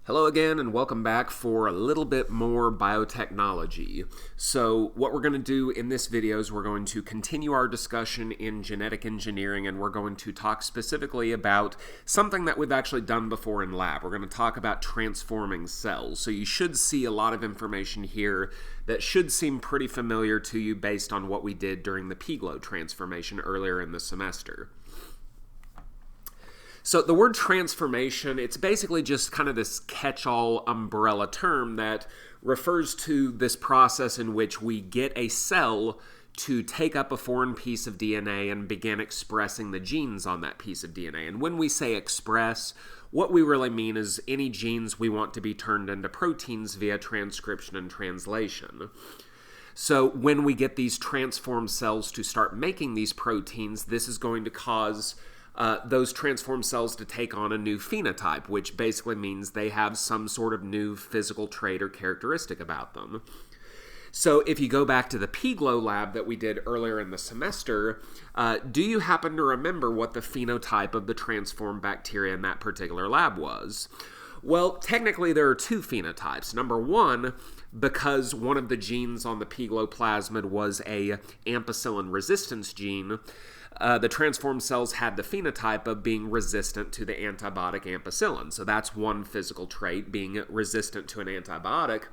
Hello again and welcome back for a little bit more biotechnology. So what we're going to do in this video is we're going to continue our discussion in genetic engineering, and we're going to talk specifically about something that we've actually done before in lab. We're going to talk about transforming cells. So you should see a lot of information here that should seem pretty familiar to you based on what we did during the pGlow transformation earlier in the semester. So the word transformation, it's basically just kind of this catch-all umbrella term that refers to this process in which we get a cell to take up a foreign piece of DNA and begin expressing the genes on that piece of DNA. And when we say express, what we really mean is any genes we want to be turned into proteins via transcription and translation. So when we get these transformed cells to start making these proteins, this is going to cause those transformed cells to take on a new phenotype, which basically means they have some sort of new physical trait or characteristic about them. So if you go back to the pGlow lab that we did earlier in the semester, do you happen to remember what the phenotype of the transformed bacteria in that particular lab was? Well, technically there are two phenotypes. Number one, because one of the genes on the pGlow plasmid was a ampicillin resistance gene, the transformed cells had the phenotype of being resistant to the antibiotic ampicillin. So that's one physical trait, being resistant to an antibiotic.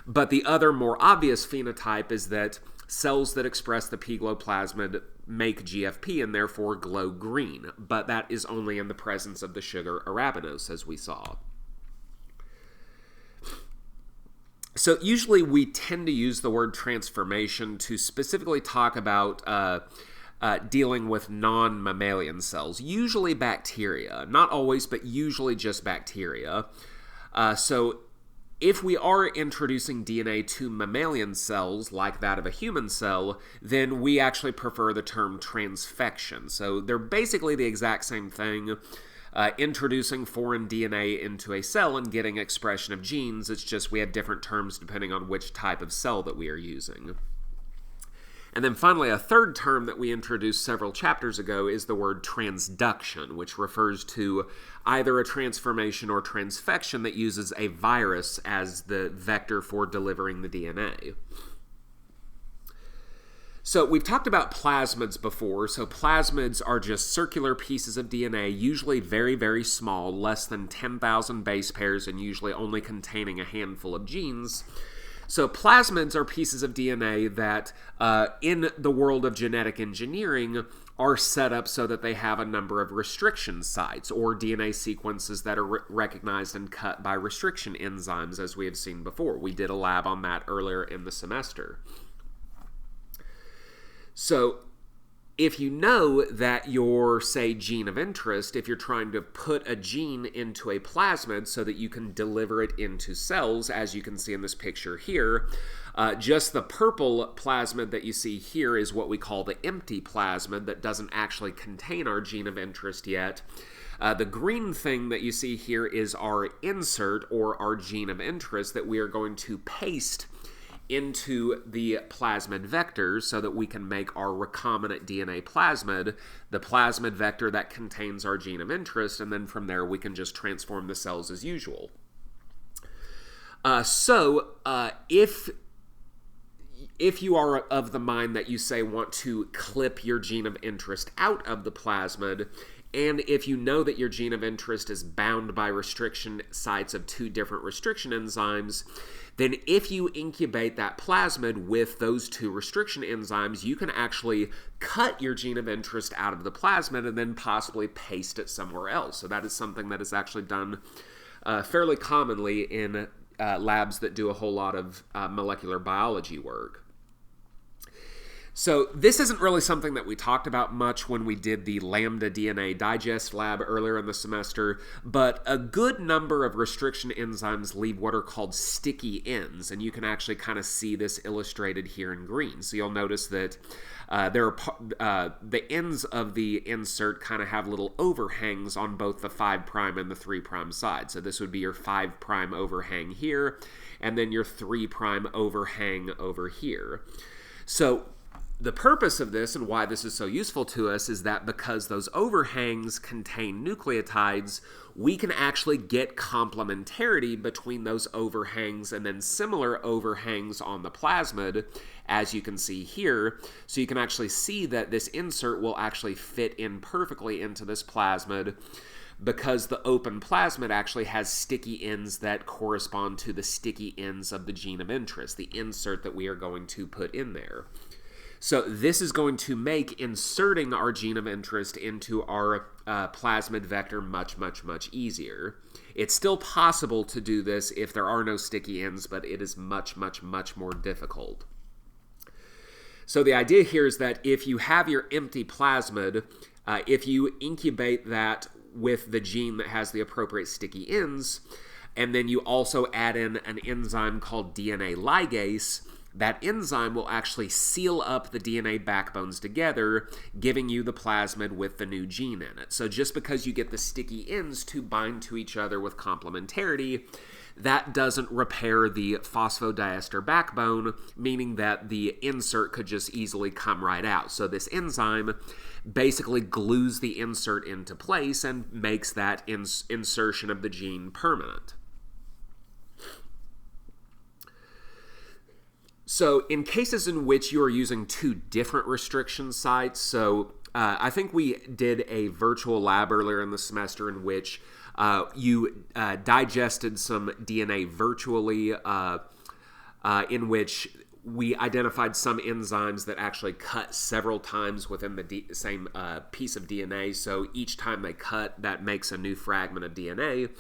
But the other more obvious phenotype is that cells that express the pGlow plasmid make GFP and therefore glow green. But that is only in the presence of the sugar arabinose, as we saw. So usually we tend to use the word transformation to specifically talk about dealing with non-mammalian cells, usually bacteria. Not always, but usually just bacteria. So if we are introducing DNA to mammalian cells, like that of a human cell, then we actually prefer the term transfection. So they're basically the exact same thing. Introducing foreign DNA into a cell and getting expression of genes. It's just we have different terms depending on which type of cell that we are using. And then finally, a third term that we introduced several chapters ago is the word transduction, which refers to either a transformation or transfection that uses a virus as the vector for delivering the DNA. So we've talked about plasmids before. So plasmids are just circular pieces of DNA, usually very, very small, less than 10,000 base pairs and usually only containing a handful of genes. So plasmids are pieces of DNA that, in the world of genetic engineering, are set up so that they have a number of restriction sites, or DNA sequences that are recognized and cut by restriction enzymes, as we have seen before. We did a lab on that earlier in the semester. So if you know that your, say, gene of interest, if you're trying to put a gene into a plasmid so that you can deliver it into cells, as you can see in this picture here, just the purple plasmid that you see here is what we call the empty plasmid that doesn't actually contain our gene of interest yet. The green thing that you see here is our insert, or our gene of interest, that we are going to paste into the plasmid vectors so that we can make our recombinant DNA plasmid, the plasmid vector that contains our gene of interest, and then from there we can just transform the cells as usual. If you are of the mind that you say want to clip your gene of interest out of the plasmid, and if you know that your gene of interest is bound by restriction sites of two different restriction enzymes, then if you incubate that plasmid with those two restriction enzymes, you can actually cut your gene of interest out of the plasmid and then possibly paste it somewhere else. So that is something that is actually done fairly commonly in labs that do a whole lot of molecular biology work. So this isn't really something that we talked about much when we did the Lambda DNA Digest lab earlier in the semester, but a good number of restriction enzymes leave what are called sticky ends, and you can actually kind of see this illustrated here in green. So you'll notice that the ends of the insert kind of have little overhangs on both the 5' and the 3' side. So this would be your 5' overhang here, and then your 3' overhang over here. So The purpose of this and why this is so useful to us is that because those overhangs contain nucleotides, we can actually get complementarity between those overhangs and then similar overhangs on the plasmid, as you can see here. So you can actually see that this insert will actually fit in perfectly into this plasmid, because the open plasmid actually has sticky ends that correspond to the sticky ends of the gene of interest, the insert that we are going to put in there. So this is going to make inserting our gene of interest into our plasmid vector much, much, much easier. It's still possible to do this if there are no sticky ends, but it is much, much, much more difficult. So the idea here is that if you have your empty plasmid, if you incubate that with the gene that has the appropriate sticky ends, and then you also add in an enzyme called DNA ligase, that enzyme will actually seal up the DNA backbones together, giving you the plasmid with the new gene in it. So just because you get the sticky ends to bind to each other with complementarity, that doesn't repair the phosphodiester backbone, meaning that the insert could just easily come right out. So this enzyme basically glues the insert into place and makes that insertion of the gene permanent. So in cases in which you are using two different restriction sites, so I think we did a virtual lab earlier in the semester in which you digested some DNA virtually, in which we identified some enzymes that actually cut several times within the same piece of DNA. So each time they cut, that makes a new fragment of DNA.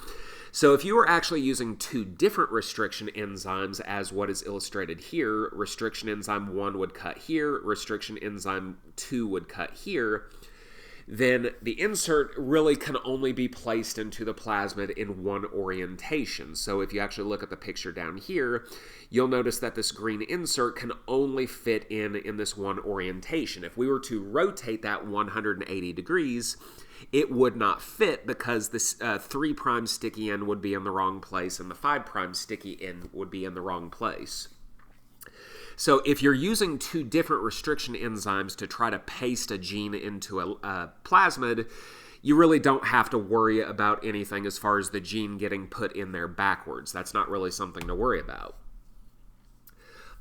So if you were actually using two different restriction enzymes, as what is illustrated here, restriction enzyme 1 would cut here, restriction enzyme 2 would cut here, then the insert really can only be placed into the plasmid in one orientation. So if you actually look at the picture down here, you'll notice that this green insert can only fit in this one orientation. If we were to rotate that 180 degrees, it would not fit because this 3' sticky end would be in the wrong place and the 5' sticky end would be in the wrong place. So if you're using two different restriction enzymes to try to paste a gene into a plasmid, you really don't have to worry about anything as far as the gene getting put in there backwards. That's not really something to worry about.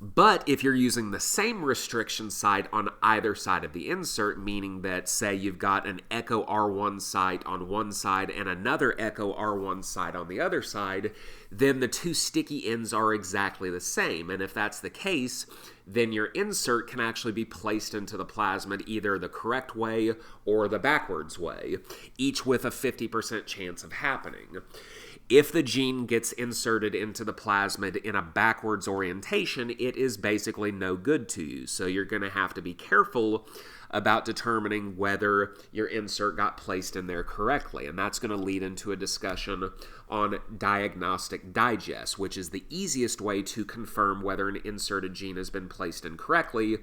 But if you're using the same restriction site on either side of the insert, meaning that, say, you've got an echo R1 site on one side and another echo R1 site on the other side, then the two sticky ends are exactly the same. And if that's the case, then your insert can actually be placed into the plasmid either the correct way or the backwards way, each with a 50% chance of happening. If the gene gets inserted into the plasmid in a backwards orientation, it is basically no good to you. So you're going to have to be careful about determining whether your insert got placed in there correctly. And that's going to lead into a discussion on Diagnostic Digest, which is the easiest way to confirm whether an inserted gene has been placed in correctly.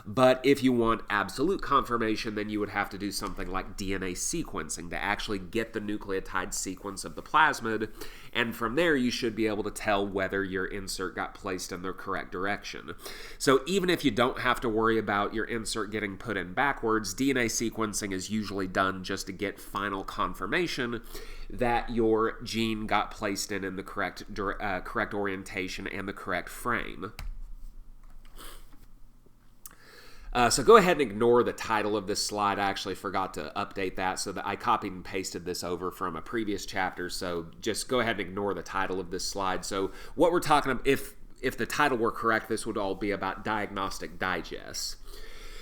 But if you want absolute confirmation, then you would have to do something like DNA sequencing to actually get the nucleotide sequence of the plasmid. And from there, you should be able to tell whether your insert got placed in the correct direction. So even if you don't have to worry about your insert getting put in backwards, DNA sequencing is usually done just to get final confirmation that your gene got placed in the correct orientation and the correct frame. So go ahead and ignore the title of this slide. I actually forgot to update that, so that I copied and pasted this over from a previous chapter, so just go ahead and ignore the title of this slide. So what we're talking about, if the title were correct, this would all be about Diagnostic Digest.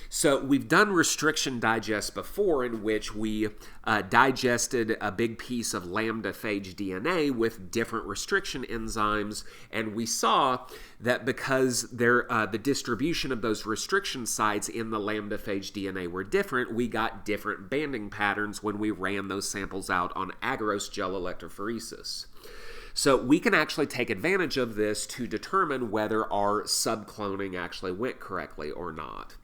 So we've done restriction digest before, in which we digested a big piece of lambda phage DNA with different restriction enzymes, and we saw that because the distribution of those restriction sites in the lambda phage DNA were different, we got different banding patterns when we ran those samples out on agarose gel electrophoresis. So we can actually take advantage of this to determine whether our subcloning actually went correctly or not.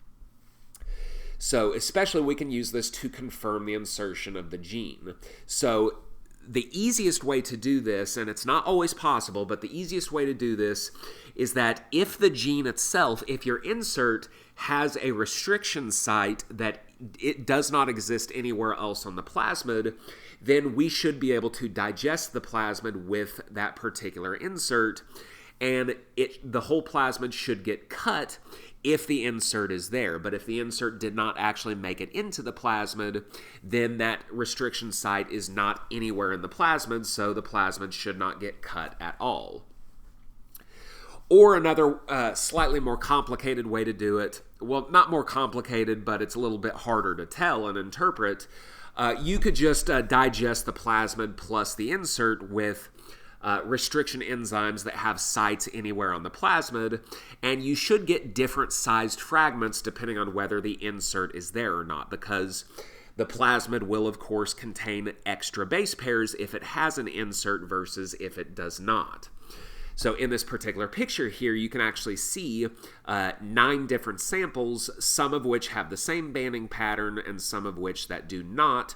So especially we can use this to confirm the insertion of the gene. So the easiest way to do this, and it's not always possible, but the easiest way to do this is that if the gene itself, if your insert has a restriction site that it does not exist anywhere else on the plasmid, then we should be able to digest the plasmid with that particular insert, and the whole plasmid should get cut if the insert is there. But if the insert did not actually make it into the plasmid, then that restriction site is not anywhere in the plasmid, so the plasmid should not get cut at all. Or another slightly more complicated way to do it, well, not more complicated, but it's a little bit harder to tell and interpret, you could just digest the plasmid plus the insert with restriction enzymes that have sites anywhere on the plasmid, and you should get different sized fragments depending on whether the insert is there or not, because the plasmid will, of course, contain extra base pairs if it has an insert versus if it does not. So in this particular picture here, you can actually see 9 different samples, some of which have the same banding pattern and some of which that do not,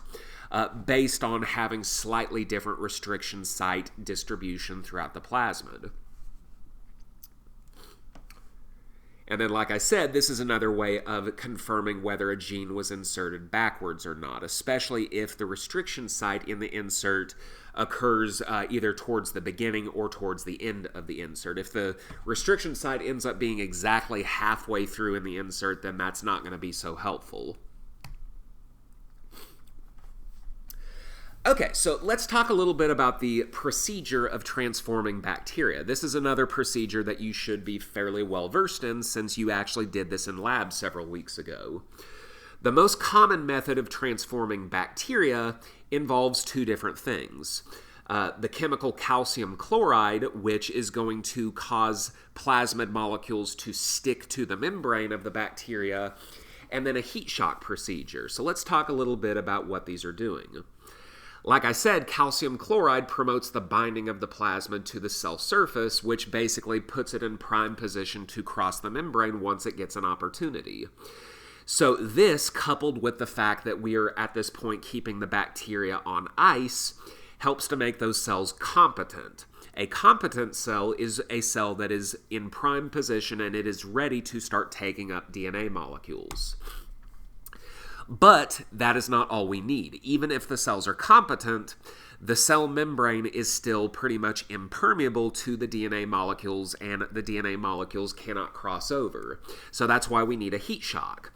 based on having slightly different restriction site distribution throughout the plasmid. And then, like I said, this is another way of confirming whether a gene was inserted backwards or not, especially if the restriction site in the insert occurs either towards the beginning or towards the end of the insert. If the restriction site ends up being exactly halfway through in the insert, then that's not going to be so helpful. Okay, so let's talk a little bit about the procedure of transforming bacteria. This is another procedure that you should be fairly well versed in since you actually did this in lab several weeks ago. The most common method of transforming bacteria involves 2 different things. The chemical calcium chloride, which is going to cause plasmid molecules to stick to the membrane of the bacteria, and then a heat shock procedure. So let's talk a little bit about what these are doing. Like I said, calcium chloride promotes the binding of the plasmid to the cell surface, which basically puts it in prime position to cross the membrane once it gets an opportunity. So this, coupled with the fact that we are at this point keeping the bacteria on ice, helps to make those cells competent. A competent cell is a cell that is in prime position and it is ready to start taking up DNA molecules. But that is not all we need. Even if the cells are competent, the cell membrane is still pretty much impermeable to the DNA molecules, and the DNA molecules cannot cross over. So that's why we need a heat shock.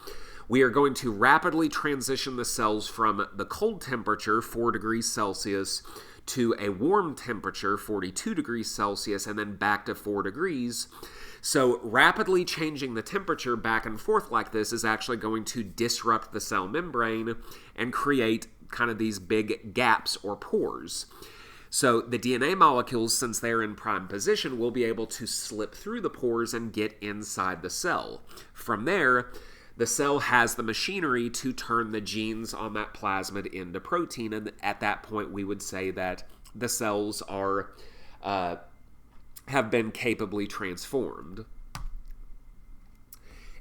We are going to rapidly transition the cells from the cold temperature, 4 degrees Celsius, to a warm temperature, 42 degrees Celsius, and then back to 4 degrees. So rapidly changing the temperature back and forth like this is actually going to disrupt the cell membrane and create kind of these big gaps or pores. So the DNA molecules, since they're in prime position, will be able to slip through the pores and get inside the cell. From there, the cell has the machinery to turn the genes on that plasmid into protein, and at that point we would say that the cells are have been capably transformed.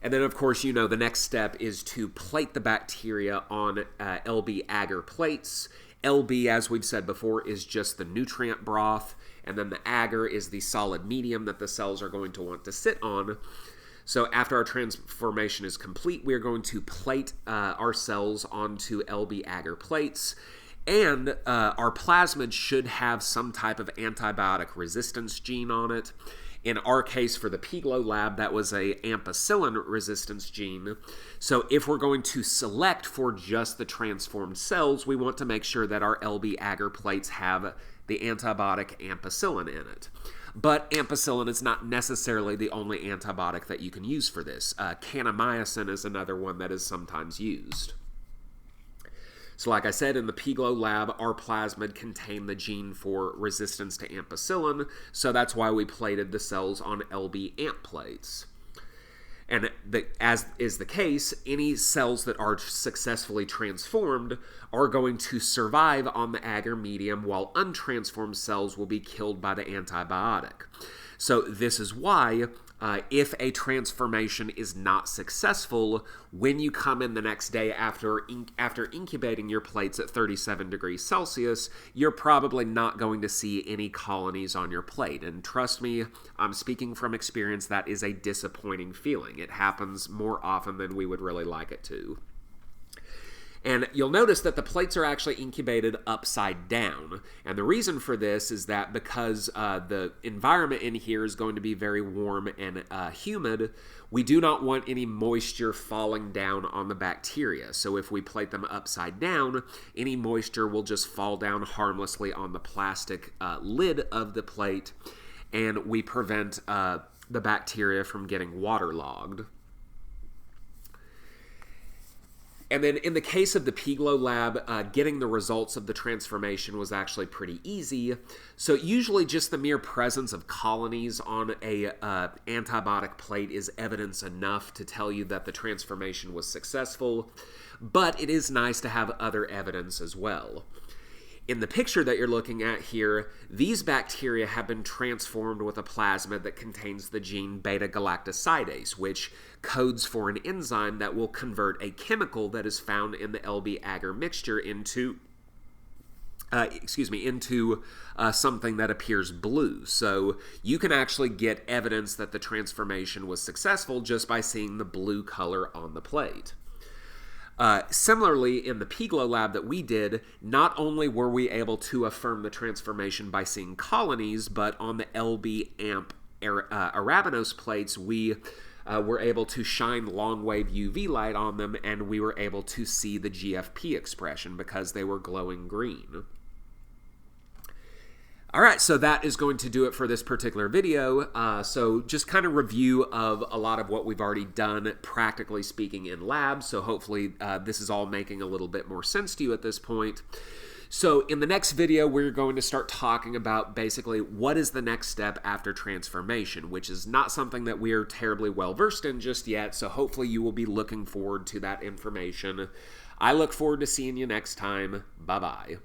And then, of course, you know, the next step is to plate the bacteria on LB agar plates. LB, as we've said before, is just the nutrient broth, and then the agar is the solid medium that the cells are going to want to sit on. So after our transformation is complete, we are going to plate our cells onto LB agar plates. And our plasmid should have some type of antibiotic resistance gene on it. In our case, for the Piglo lab, that was a ampicillin resistance gene. So if we're going to select for just the transformed cells, we want to make sure that our LB agar plates have the antibiotic ampicillin in it. But ampicillin is not necessarily the only antibiotic that you can use for this. Kanamycin is another one that is sometimes used. So like I said, in the Piglo lab, our plasmid contained the gene for resistance to ampicillin, so that's why we plated the cells on LB amp plates. And as is the case, any cells that are successfully transformed are going to survive on the agar medium, while untransformed cells will be killed by the antibiotic. So this is why if a transformation is not successful, when you come in the next day after incubating your plates at 37 degrees Celsius, you're probably not going to see any colonies on your plate. And trust me, I'm speaking from experience, that is a disappointing feeling. It happens more often than we would really like it to. And you'll notice that the plates are actually incubated upside down. And the reason for this is that because the environment in here is going to be very warm and humid, we do not want any moisture falling down on the bacteria. So if we plate them upside down, any moisture will just fall down harmlessly on the plastic lid of the plate, and we prevent the bacteria from getting waterlogged. And then in the case of the Piglo lab, getting the results of the transformation was actually pretty easy. So usually just the mere presence of colonies on a antibiotic plate is evidence enough to tell you that the transformation was successful, but it is nice to have other evidence as well. In the picture that you're looking at here, these bacteria have been transformed with a plasmid that contains the gene beta-galactosidase, which codes for an enzyme that will convert a chemical that is found in the LB agar mixture into something that appears blue. So you can actually get evidence that the transformation was successful just by seeing the blue color on the plate. Similarly, in the Piglo lab that we did, not only were we able to affirm the transformation by seeing colonies, but on the LB amp arabinose plates, we were able to shine long-wave UV light on them, and we were able to see the GFP expression because they were glowing green. All right, so that is going to do it for this particular video. So just kind of review of a lot of what we've already done, practically speaking, in labs. So hopefully this is all making a little bit more sense to you at this point. So in the next video, we're going to start talking about basically what is the next step after transformation, which is not something that we're terribly well versed in just yet. So hopefully you will be looking forward to that information. I look forward to seeing you next time. Bye-bye.